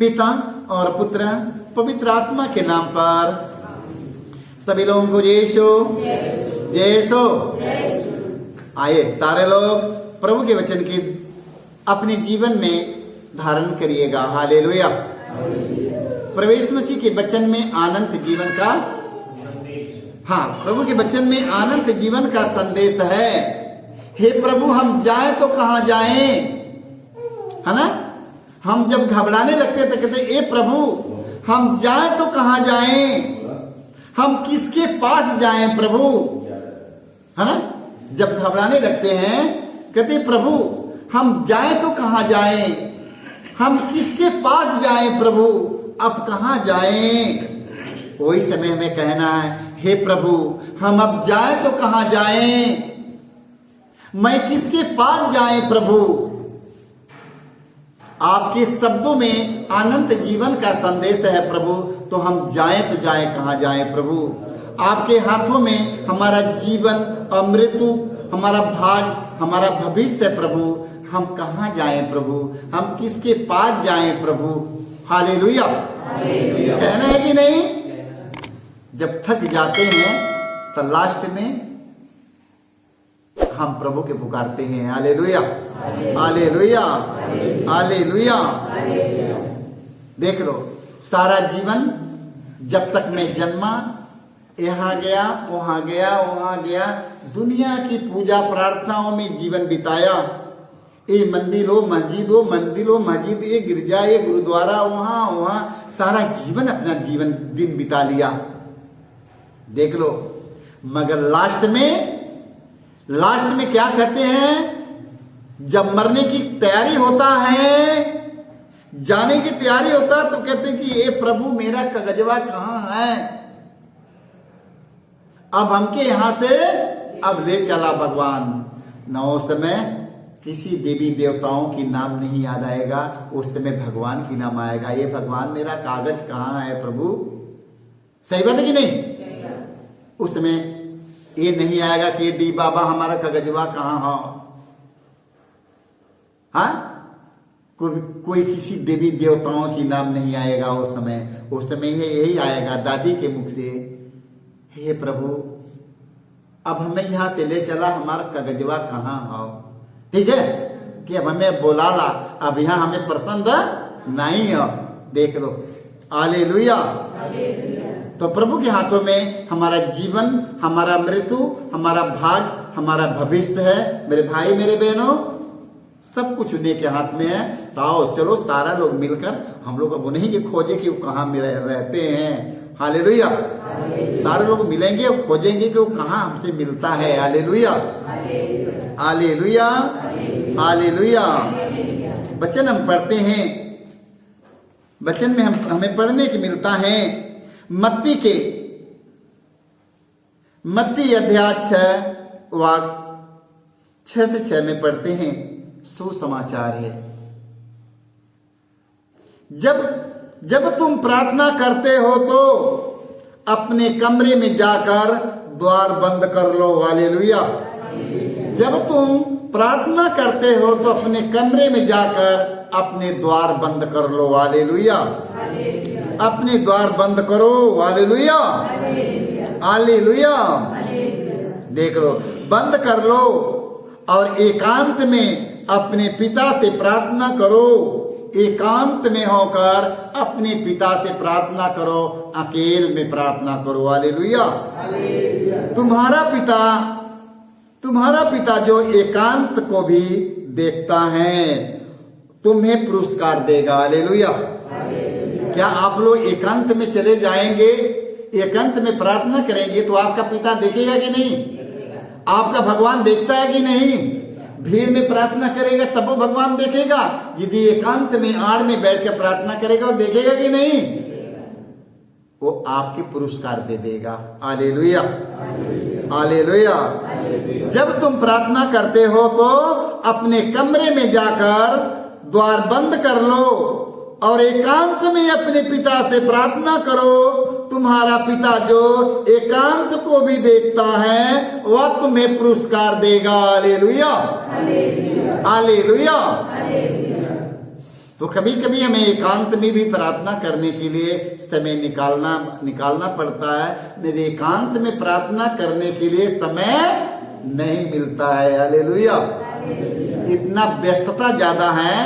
पिता और पुत्र पवित्र आत्मा के नाम पर सभी लोगों को यीशु यीशु। आइए सारे लोग प्रभु के वचन की अपने जीवन में धारण करिएगा। हालेलुया। प्रवेश मसीह के वचन में अनंत जीवन का प्रभु के वचन में अनंत जीवन का संदेश है। हे प्रभु, हम जाए तो कहां जाएं, है ना। हम जब घबराने लगते तो कहते ए प्रभु, हम जाए तो कहां जाएं, हम किसके पास जाएं प्रभु, है ना। जब घबराने लगते हैं कहते प्रभु, हम जाए तो कहां जाएं, हम किसके पास जाएं प्रभु, अब कहां जाएं। वही समय में कहना है, हे प्रभु, हम अब जाए तो कहां जाएं, मैं किसके पास जाएं प्रभु। आपके शब्दों में अनंत जीवन का संदेश है प्रभु, तो हम जाएं तो जाएं कहां जाएं प्रभु। आपके हाथों में हमारा जीवन और मृत्यु, हमारा भाग, हमारा भविष्य है प्रभु, हम कहां जाएं प्रभु, हम किसके पास जाएं प्रभु। हालेलुया। कहना है कि नहीं। जब थक जाते हैं तो लास्ट में हम प्रभु के पुकारते हैं। Hallelujah hallelujah hallelujah. देख लो, सारा जीवन जब तक मैं जन्मा, यहाँ गया वहां गया वहां गया, दुनिया की पूजा प्रार्थनाओं में जीवन बिताया। ये मंदिर हो मस्जिद हो, मंदिर हो मस्जिद, ये गिरजा, ये गुरुद्वारा, वहां वहां सारा जीवन अपना जीवन दिन बिता लिया। देख लो, मगर लास्ट में क्या कहते हैं, जब मरने की तैयारी होता है, जाने की तैयारी होता है, तो कहते हैं कि ये प्रभु मेरा कागजवा कहां है, अब हमके यहां से अब ले चला भगवान। न उस समय किसी देवी देवताओं की नाम नहीं याद आएगा, उस समय भगवान की नाम आएगा। ये भगवान मेरा कागज कहां है प्रभु। सही बात है कि नहीं। उसमें ये नहीं आएगा कि डी बाबा हमारा कागजवा कहां हो। कोई किसी देवी देवताओं की नाम नहीं आएगा उस समय यही आएगा दादी के मुख से, हे प्रभु अब हमें यहां से ले चला, हमारा कागजवा कहां हो। ठीक है कि अब हमें बोला ला, अब यहां हमें पसंद नहीं हो। देख लो, हालेलुया। तो प्रभु के हाथों में हमारा जीवन, हमारा मृत्यु, हमारा भाग, हमारा भविष्य है। मेरे भाई मेरे बहनों, सब कुछ उन्हीं के हाथ में है। तो आओ चलो सारा लोग मिलकर हम लोग अब उन्हीं के खोजे कि वो कहाँ रहते हैं। हालेलुया। सारे लोग मिलेंगे और खोजेंगे कि वो कहाँ हमसे मिलता है। Hallelujah hallelujah hallelujah. वचन हम पढ़ते हैं, वचन में हमें पढ़ने की मिलता है मत्ती अध्याय 6 वाक्य 6 से 6 में पढ़ते हैं। सुसमाचार है, जब तुम प्रार्थना करते हो तो अपने कमरे में जाकर द्वार बंद कर लो। हालेलुया। जब तुम प्रार्थना करते हो तो अपने कमरे में जाकर अपने द्वार बंद कर लो। हालेलुया। अपने द्वार बंद करो। Hallelujah hallelujah. देख लो, बंद कर लो और एकांत में अपने पिता से प्रार्थना करो। एकांत में होकर अपने पिता से प्रार्थना करो, अकेले में प्रार्थना करो। हालेलुया। तुम्हारा पिता जो एकांत को भी देखता है तुम्हें पुरस्कार देगा। हालेलुया। क्या आप लोग एकांत में चले जाएंगे, एकांत में प्रार्थना करेंगे तो आपका पिता देखेगा कि नहीं? आपका भगवान देखता है कि नहीं? भीड़ में प्रार्थना करेगा तब वो भगवान देखेगा। यदि एकांत में आड़ में बैठकर प्रार्थना करेगा वो देखेगा कि नहीं? वो आपके पुरस्कार दे देगा। Hallelujah hallelujah. जब तुम प्रार्थना करते हो तो अपने कमरे में जाकर द्वार बंद कर लो और एकांत में अपने पिता से प्रार्थना करो। तुम्हारा पिता जो एकांत को भी देखता है वह तुम्हें पुरस्कार देगा। Hallelujah hallelujah. तो कभी कभी हमें एकांत में भी प्रार्थना करने के लिए समय निकालना पड़ता है। मेरे एकांत में प्रार्थना करने के लिए समय नहीं मिलता है। हालेलुया। इतना व्यस्तता ज्यादा है,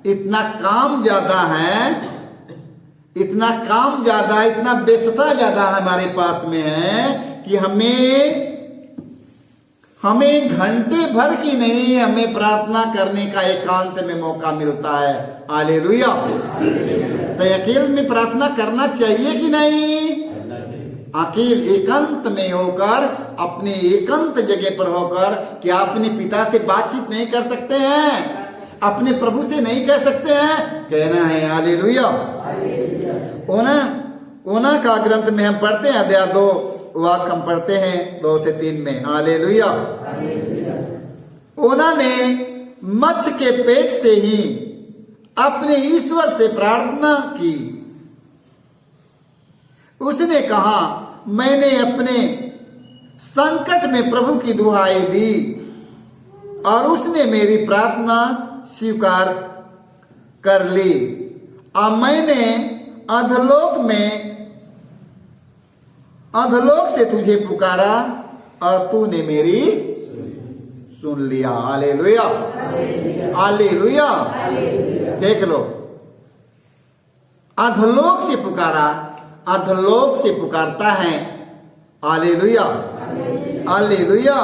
इतना काम ज्यादा है, इतना व्यस्तता ज्यादा हमारे पास में है कि हमें घंटे भर की नहीं, हमें प्रार्थना करने का एकांत में मौका मिलता है। हालेलुया। तो अकेले में प्रार्थना करना चाहिए कि नहीं? अकेले एकांत में होकर, अपने एकांत जगह पर होकर, क्या अपने पिता से बातचीत नहीं कर सकते हैं? अपने प्रभु से नहीं कह सकते हैं? कहना है। हालेलुया। ओना का ग्रंथ में हम पढ़ते हैं, अध्याय 2 वाक्य हम पढ़ते हैं 2 से 3 में। हालेलुया। ओना ने मत्स्य के पेट से ही अपने ईश्वर से प्रार्थना की। उसने कहा, मैंने अपने संकट में प्रभु की दुहाई दी और उसने मेरी प्रार्थना स्वीकार कर ली। और मैंने अधलोक से तुझे पुकारा और तूने मेरी सुन लिया। हालेलुया। हालेलुया। देख लो, अधलोक से पुकारा, अधलोक से पुकारता है। हालेलुया। हालेलुया।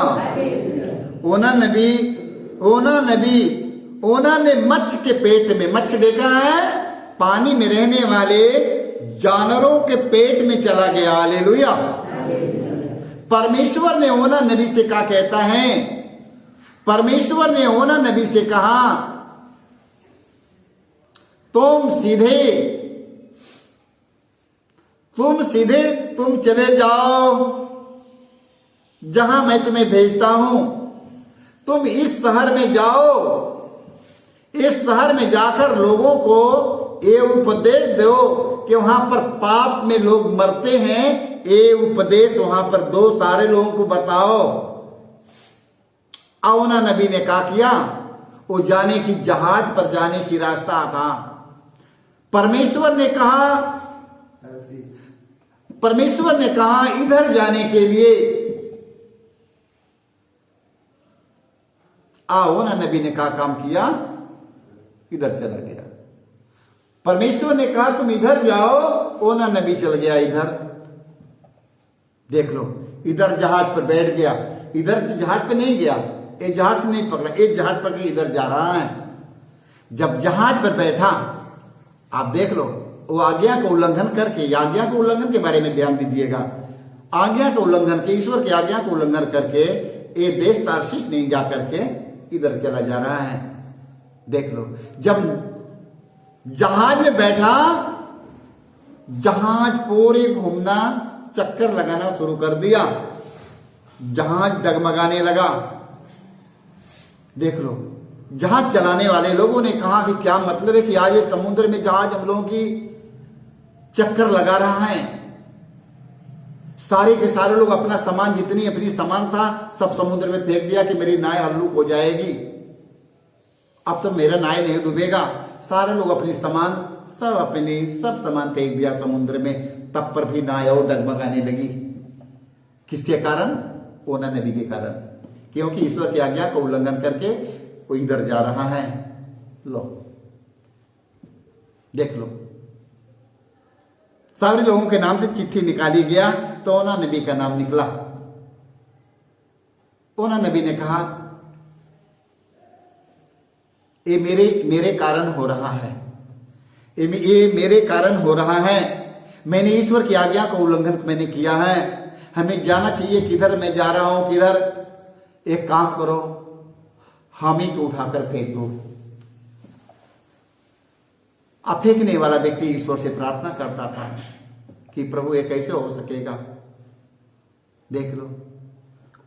ओना ने मत्स्य के पेट में, मत्स्य देखा है, पानी में रहने वाले जानवरों के पेट में चला गया। हालेलुया। परमेश्वर ने ओना नबी से क्या कहता है? परमेश्वर ने ओना नबी से कहा, तुम चले जाओ जहां मैं तुम्हें भेजता हूं। तुम इस शहर में जाओ, इस शहर में जाकर लोगों को ये उपदेश दो कि वहां पर पाप में लोग मरते हैं। ये उपदेश वहां पर दो, सारे लोगों को बताओ। ओना नबी ने क्या किया? वो जाने की, जहाज पर जाने की रास्ता था। परमेश्वर ने कहा इधर जाने के लिए। ओना नबी ने क्या काम किया? इधर चला गया। परमेश्वर ने कहा तुम इधर जाओ, ओना नबी चल गया इधर। देख लो, इधर जहाज पर बैठ गया, इधर जहाज पे नहीं गया, ये जहाज से नहीं पकड़ा, एक जहाज पकड़ के इधर जा रहा है। जब जहाज पर बैठा, आप देख लो, वो आज्ञा को उल्लंघन करके, आज्ञा को उल्लंघन के बारे में ध्यान दीजिएगा, आज्ञा को उल्लंघन के, ईश्वर की आज्ञा को उल्लंघन करके ये देश तार्शीश नहीं जा करके इधर चला जा रहा है। देख लो, जब जहाज में बैठा, जहाज पूरे घूमना, चक्कर लगाना शुरू कर दिया, जहाज डगमगाने लगा। देख लो, जहाज चलाने वाले लोगों ने कहा कि क्या मतलब है कि आज ये समुद्र में जहाज हम लोगों की चक्कर लगा रहा है। सारे के सारे लोग अपना सामान, जितनी अपनी सामान था, सब समुद्र में फेंक दिया कि मेरी नाव हल्लुक हो जाएगी, अब तो मेरा नाव नहीं डूबेगा। सारे लोग अपनी सामान, सब सामान फेंक दिया समुद्र में। तब पर भी नाव डगमगाने लगी। किसके कारण? ओना नबी के कारण, क्योंकि ईश्वर की आज्ञा को उल्लंघन करके वो इधर जा रहा है। लो, देख लो, सारे लोगों के नाम से चिट्ठी निकाली गया तो ओना नबी का नाम निकला। ओना नबी ने कहा ये मेरे कारण हो रहा है, ये मेरे कारण हो रहा है। मैंने ईश्वर की आज्ञा को उल्लंघन मैंने किया है। हमें जाना चाहिए, किधर मैं जा रहा हूं, किधर। एक काम करो, हामी को उठाकर फेंक दो। अब फेंकने वाला व्यक्ति ईश्वर से प्रार्थना करता था कि प्रभु ये कैसे हो सकेगा। देख लो,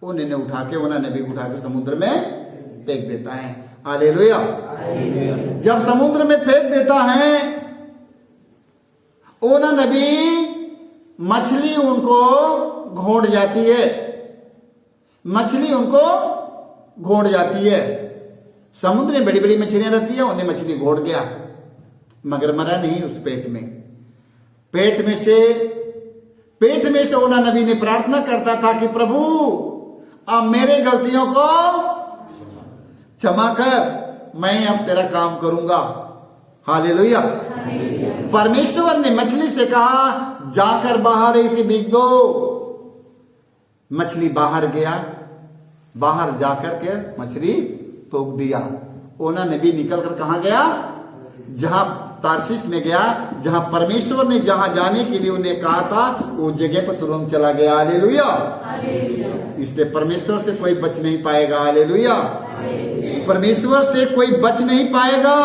उन्होंने उठा के, ओना नबी उठा के समुद्र में फेंक देता है। हालेलुया। जब समुद्र में फेंक देता है ओना नबी, मछली उनको घोंट जाती है, मछली उनको घोंट जाती है। समुद्र में बड़ी बड़ी मछलियां रहती है, उन्हें मछली घोंट गया। मगर मरा नहीं उस पेट में से ओना नबी ने प्रार्थना करता था कि प्रभु अब मेरे गलतियों को क्षमा कर, मैं अब तेरा काम करूंगा। हालेलुया। परमेश्वर ने मछली से कहा जाकर बाहर इसे बिक दो। मछली बाहर गया, बाहर जाकर के मछली तोड़ दिया। ओना नबी निकलकर कहां गया? जहां तारशीश में गया, जहां परमेश्वर ने जहां जाने के लिए उन्हें कहा था वो जगह पर तुरंत चला गया। हालेलुया। इसलिए परमेश्वर से कोई बच नहीं पाएगा। हालेलुया। परमेश्वर से कोई बच नहीं पाएगा।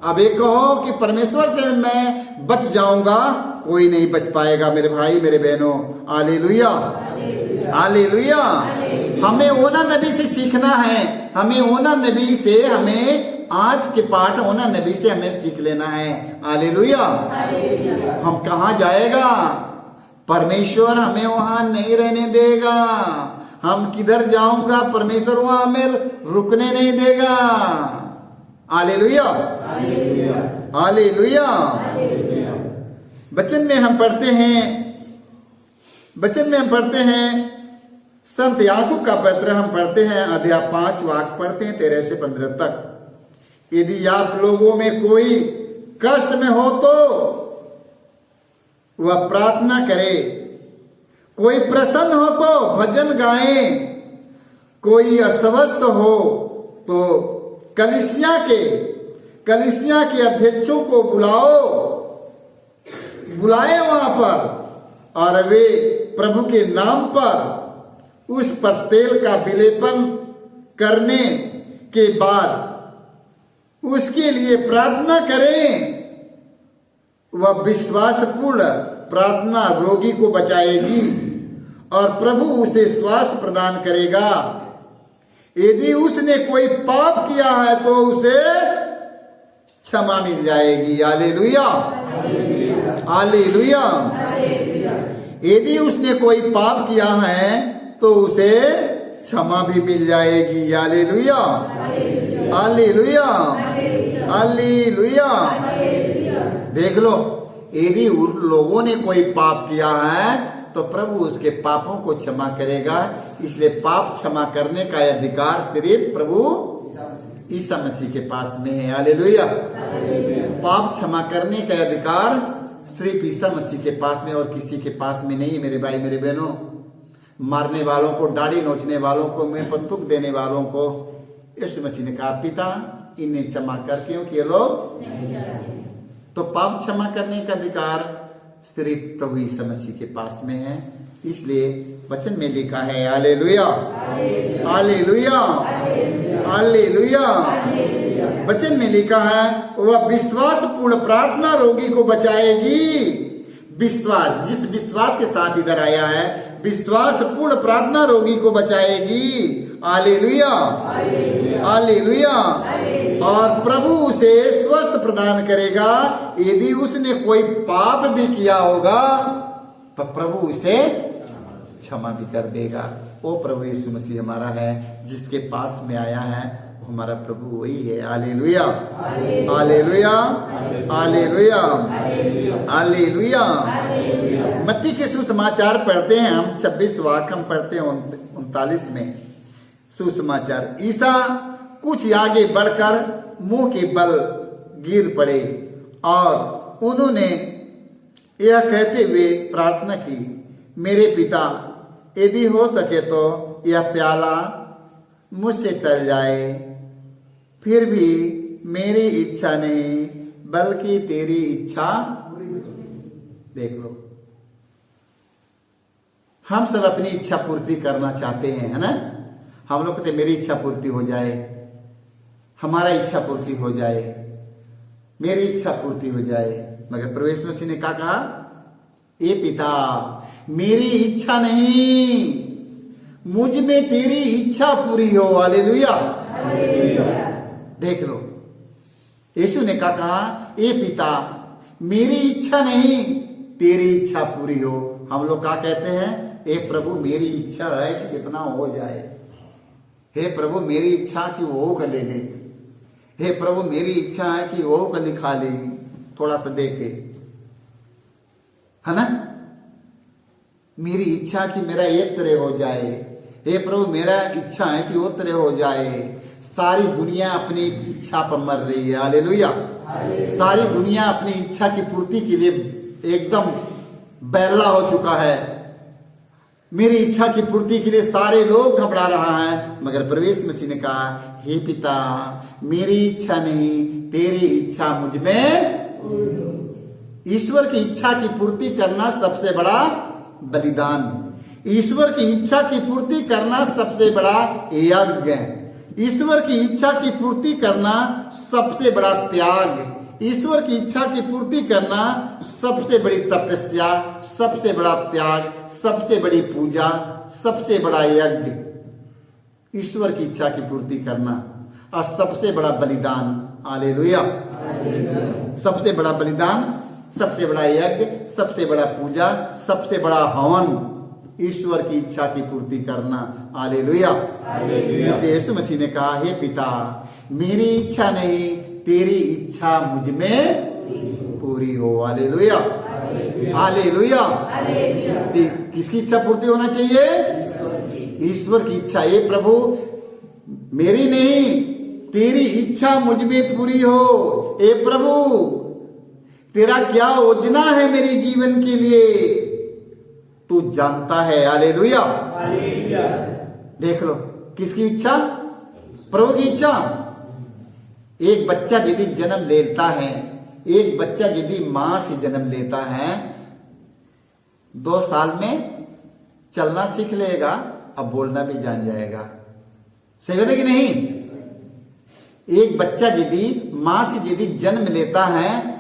अब एक कहो कि परमेश्वर से मैं बच जाऊंगा, कोई नहीं बच पाएगा मेरे भाई मेरे बहनों। हालेलुया। हालेलुया। हमें ओना नबी से सीखना है, हमें ओना नबी से, हमें आज के पाठ ओना नबी से हमें सीख लेना है। हालेलुया। हम कहाँ जाएगा? परमेश्वर हमें वहां नहीं रहने देगा। हम किधर जाऊंगा? परमेश्वर वहां हमें रुकने नहीं देगा। हालेलुया। हालेलुया। वचन में हम पढ़ते हैं संत याकूब का पत्र हम पढ़ते हैं, अध्याय 5 वाक्य पढ़ते हैं 13 से 15 तक। यदि आप लोगों में कोई कष्ट में हो तो वह प्रार्थना करे, कोई प्रसन्न हो तो भजन गाए, कोई अस्वस्थ हो तो कलीसिया के अध्यक्षों को बुलाए वहां पर, और वे प्रभु के नाम पर उस पर तेल का विलेपन करने के बाद उसके लिए प्रार्थना करें। वह विश्वासपूर्ण प्रार्थना रोगी को बचाएगी और प्रभु उसे स्वास्थ्य प्रदान करेगा। यदि उसने कोई पाप किया है तो उसे क्षमा मिल जाएगी। हालेलुया। हालेलुया। यदि उसने कोई पाप किया है तो उसे क्षमा भी मिल जाएगी। हालेलुया। हालेलुया। हालेलुया। देख लो, यदि उन लोगों ने कोई पाप किया है तो प्रभु उसके पापों को क्षमा करेगा। इसलिए पाप क्षमा करने का अधिकार सिर्फ प्रभु ईसा मसीह के पास में है। हालेलुया। पाप क्षमा करने का अधिकार सिर्फ ईसा मसीह के पास में और किसी के पास में नहीं है मेरे भाई मेरे बहनों। मारने वालों को, दाढ़ी नोचने वालों को, मुंह पर थूक देने वालों को यीशु मसीह ने कहा पिता इन्हें क्षमा कर, क्योंकि ये लोग तो पाप क्षमा करने का अधिकार सिर्फ प्रभु यीशु मसीह के पास में है। इसलिए वचन में लिखा है हालेलुया। हालेलुया। हालेलुया। वचन में लिखा है वह विश्वासपूर्ण प्रार्थना रोगी को बचाएगी। विश्वास, जिस विश्वास के साथ इधर आया है, विश्वासपूर्ण प्रार्थना रोगी को बचाएगी। हालेलुया। हालेलुया। और प्रभु उसे स्वस्थ प्रदान करेगा। यदि उसने कोई पाप भी किया होगा तो प्रभु उसे क्षमा भी कर देगा। वो प्रभु यीशु मसीह हमारा है, जिसके पास में आया है वो हमारा प्रभु वही है। हालेलुया। हालेलुया। हालेलुया। हालेलुया। मत्ती के सुसमाचार पढ़ते हैं हम, 26 वाक्य हम पढ़ते हैं 39 में। सुसमाचार, ईसा कुछ आगे बढ़कर मुंह के बल गिर पड़े और उन्होंने यह कहते हुए प्रार्थना की, मेरे पिता यदि हो सके तो यह प्याला मुझसे टल जाए, फिर भी मेरी इच्छा नहीं बल्कि तेरी इच्छा। देख लो, हम सब अपनी इच्छा पूर्ति करना चाहते हैं, है ना। हम लोग कहते मेरी इच्छा पूर्ति हो जाए, हमारा इच्छा पूर्ति हो जाए, मेरी इच्छा पूर्ति हो जाए। मगर प्रभु यीशु मसीह ने क्या कहा? ए पिता मेरी इच्छा नहीं, मुझ में तेरी इच्छा पूरी हो। हालेलुया। देख लो, यीशु ने क्या कहा? ए पिता मेरी इच्छा नहीं तेरी इच्छा पूरी हो। हम लोग क्या कहते हैं? हे प्रभु मेरी इच्छा है कि इतना हो जाए। हे प्रभु मेरी इच्छा कि वो कर ले ले। हे प्रभु मेरी इच्छा है कि वो कर लिखा ले। थोड़ा सा देखे, है ना। मेरी इच्छा कि मेरा एक तरह हो जाए, हे प्रभु मेरा इच्छा है कि वो तरह हो जाए। सारी दुनिया अपनी इच्छा पर मर रही है, हालेलुया। सारी दुनिया अपनी इच्छा की पूर्ति के लिए एकदम बैला हो चुका है। मेरी इच्छा की पूर्ति के लिए सारे लोग घबरा रहा है, मगर प्रभु यीशु मसीह ने कहा, हे पिता मेरी इच्छा नहीं तेरी इच्छा मुझ में। ईश्वर की इच्छा की पूर्ति करना सबसे बड़ा बलिदान, ईश्वर की इच्छा की पूर्ति करना सबसे बड़ा यज्ञ, ईश्वर की इच्छा की पूर्ति करना सबसे बड़ा त्याग, ईश्वर की इच्छा की पूर्ति करना सबसे बड़ी तपस्या, सबसे बड़ा त्याग, सबसे बड़ी पूजा, सबसे बड़ा यज्ञ। ईश्वर की इच्छा की पूर्ति करना और सबसे बड़ा बलिदान, हालेलुया। सबसे बड़ा बलिदान, सबसे बड़ा यज्ञ, सबसे बड़ा पूजा, सबसे बड़ा हवन, ईश्वर की इच्छा की पूर्ति करना, हालेलुया। इसलिए यीशु मसीह ने कहा, हे पिता मेरी इच्छा नहीं तेरी इच्छा मुझ में पूरी हो, हालेलुया हालेलुया। किसकी इच्छा पूर्ति होना चाहिए? ईश्वर की इच्छा। ये प्रभु मेरी नहीं तेरी इच्छा मुझ में पूरी हो। ए प्रभु तेरा क्या योजना है मेरे जीवन के लिए तू जानता है, हालेलुया। देख लो किसकी इच्छा? प्रभु की इच्छा। एक बच्चा यदि जन्म लेता है, एक बच्चा यदि मां से जन्म लेता है, 2 साल में चलना सीख लेगा, अब बोलना भी जान जाएगा। सही है कि नहीं? एक बच्चा यदि मां से यदि जन्म लेता है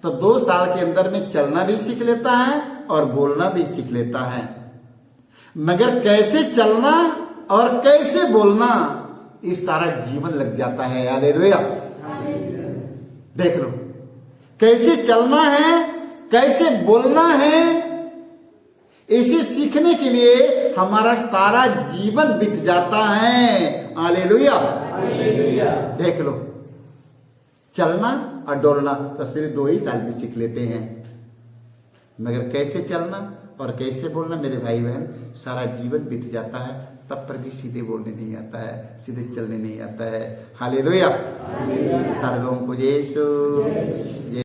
तो 2 साल के अंदर में चलना भी सीख लेता है और बोलना भी सीख लेता है, मगर कैसे चलना और कैसे बोलना इस सारा जीवन लग जाता है, हालेलुया। देख लो कैसे चलना है, कैसे बोलना है, इसे सीखने के लिए हमारा सारा जीवन बीत जाता है, हालेलुया। देख लो चलना और डोलना तो सिर्फ 2 ही साल में सीख लेते हैं, मगर कैसे चलना और कैसे बोलना मेरे भाई बहन सारा जीवन बीत जाता है, तब पर भी सीधे बोलने नहीं आता है, सीधे चलने नहीं आता है, हालेलुया। सारे लोगों को यीशु